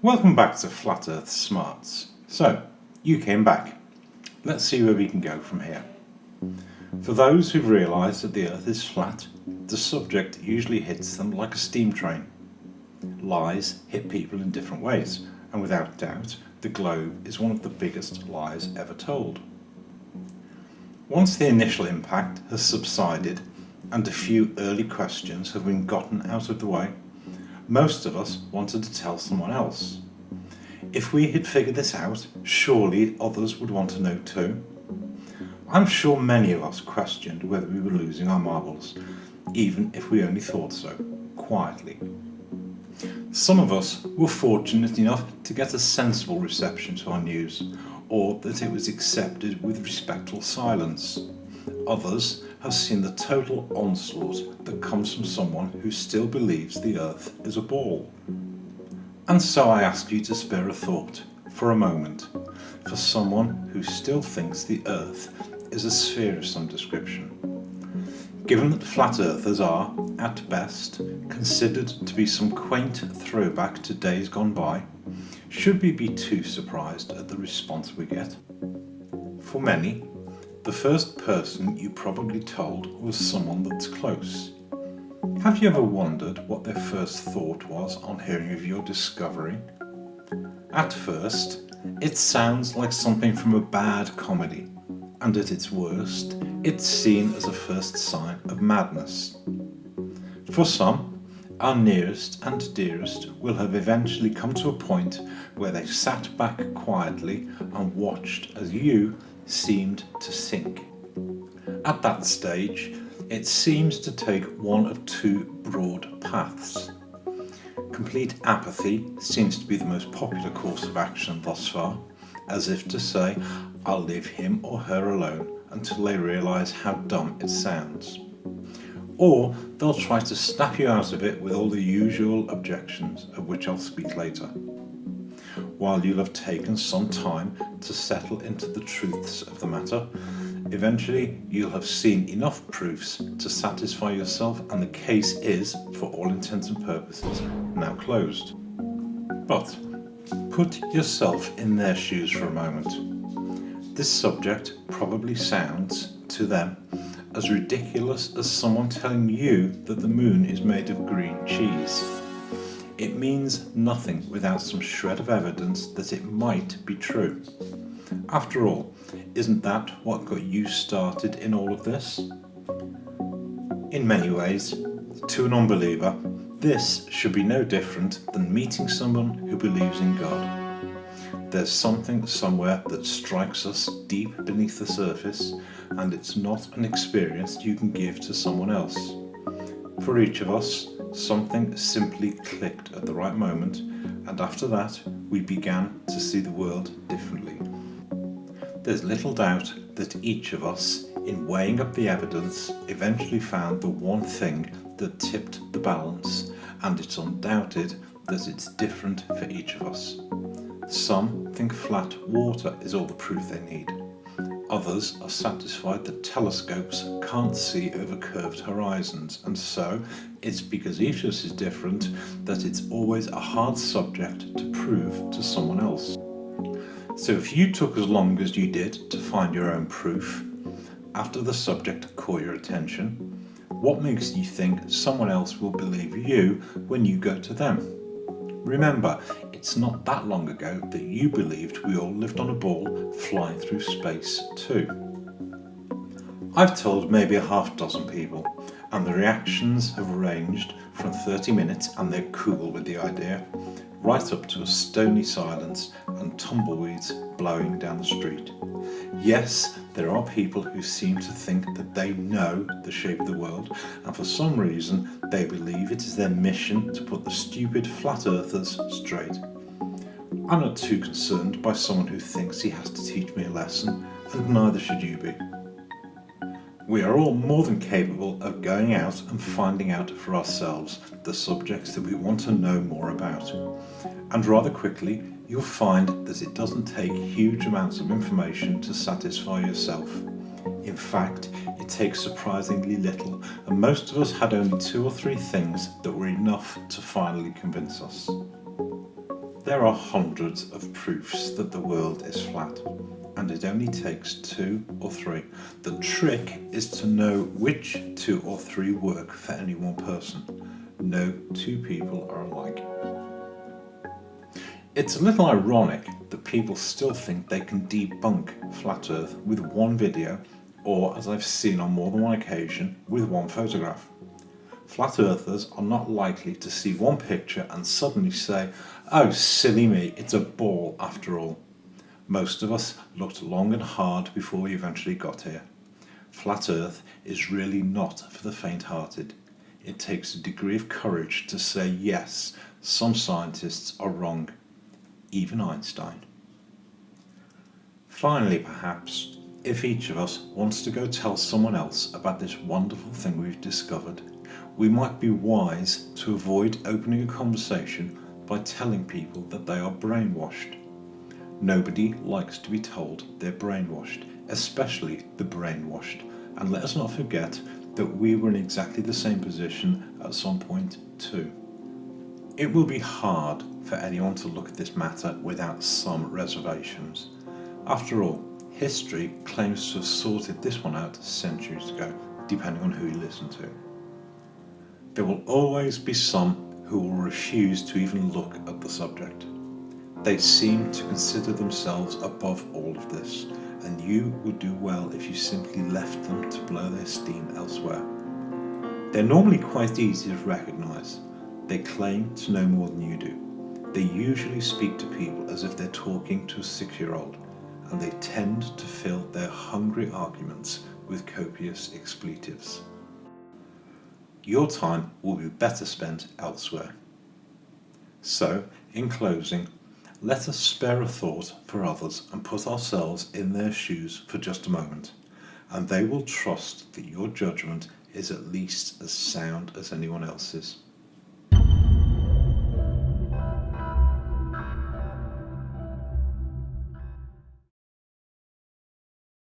Welcome back to Flat Earth Smarts. So, you came back. Let's see where we can go from here. For those who've realised that the Earth is flat, the subject usually hits them like a steam train. Lies hit people in different ways, and without doubt, the globe is one of the biggest lies ever told. Once the initial impact has subsided and a few early questions have been gotten out of the way, most of us wanted to tell someone else. If we had figured this out, surely others would want to know too. I'm sure many of us questioned whether we were losing our marbles, even if we only thought so, quietly. Some of us were fortunate enough to get a sensible reception to our news, or that it was accepted with respectful silence. Others have seen the total onslaught that comes from someone who still believes the Earth is a ball. And so I ask you to spare a thought, for a moment, for someone who still thinks the Earth is a sphere of some description. Given that flat earthers are, at best, considered to be some quaint throwback to days gone by, should we be too surprised at the response we get? For many, the first person you probably told was someone that's close. Have you ever wondered what their first thought was on hearing of your discovery? At first, it sounds like something from a bad comedy, and at its worst, it's seen as a first sign of madness. For some, our nearest and dearest will have eventually come to a point where they sat back quietly and watched as you seemed to sink. At that stage, it seems to take one of two broad paths. Complete apathy seems to be the most popular course of action thus far, as if to say, I'll leave him or her alone until they realise how dumb it sounds. Or they'll try to snap you out of it with all the usual objections, of which I'll speak later. While you'll have taken some time to settle into the truths of the matter, eventually you'll have seen enough proofs to satisfy yourself, and the case is, for all intents and purposes, now closed. But put yourself in their shoes for a moment. This subject probably sounds, to them, as ridiculous as someone telling you that the moon is made of green cheese. It means nothing without some shred of evidence that it might be true. After all, isn't that what got you started in all of this? In many ways, to an unbeliever, this should be no different than meeting someone who believes in God. There's something somewhere that strikes us deep beneath the surface, and it's not an experience you can give to someone else. For each of us, something simply clicked at the right moment, and after that, we began to see the world differently. There's little doubt that each of us, in weighing up the evidence, eventually found the one thing that tipped the balance, and it's undoubted that it's different for each of us. Some think flat water is all the proof they need. Others are satisfied that telescopes can't see over curved horizons, and so it's because each of us is different that it's always a hard subject to prove to someone else. So if you took as long as you did to find your own proof, after the subject caught your attention, what makes you think someone else will believe you when you go to them? Remember, it's not that long ago that you believed we all lived on a ball flying through space too. I've told maybe a half dozen people, and the reactions have ranged from 30 minutes and they're cool with the idea, right up to a stony silence and tumbleweeds blowing down the street. Yes, there are people who seem to think that they know the shape of the world, and for some reason they believe it is their mission to put the stupid flat earthers straight. I'm not too concerned by someone who thinks he has to teach me a lesson, and neither should you be. We are all more than capable of going out and finding out for ourselves the subjects that we want to know more about. And rather quickly, you'll find that it doesn't take huge amounts of information to satisfy yourself. In fact, it takes surprisingly little, and most of us had only 2 or 3 things that were enough to finally convince us. There are hundreds of proofs that the world is flat, and it only takes 2 or 3. The trick is to know which 2 or 3 work for any one person. No 2 people are alike. It's a little ironic that people still think they can debunk Flat Earth with one video, or, as I've seen on more than one occasion, with one photograph. Flat Earthers are not likely to see one picture and suddenly say, "Oh, silly me, it's a ball after all." Most of us looked long and hard before we eventually got here. Flat Earth is really not for the faint-hearted. It takes a degree of courage to say, yes, some scientists are wrong. Even Einstein. Finally, perhaps, if each of us wants to go tell someone else about this wonderful thing we've discovered, we might be wise to avoid opening a conversation by telling people that they are brainwashed. Nobody likes to be told they're brainwashed, especially the brainwashed, and let us not forget that we were in exactly the same position at some point too. It will be hard for anyone to look at this matter without some reservations. After all, history claims to have sorted this one out centuries ago, depending on who you listen to. There will always be some who will refuse to even look at the subject. They seem to consider themselves above all of this, and you would do well if you simply left them to blow their steam elsewhere. They're normally quite easy to recognise. They claim to know more than you do. They usually speak to people as if they're talking to a 6-year-old, and they tend to fill their hungry arguments with copious expletives. Your time will be better spent elsewhere. So, in closing, let us spare a thought for others and put ourselves in their shoes for just a moment, and they will trust that your judgment is at least as sound as anyone else's.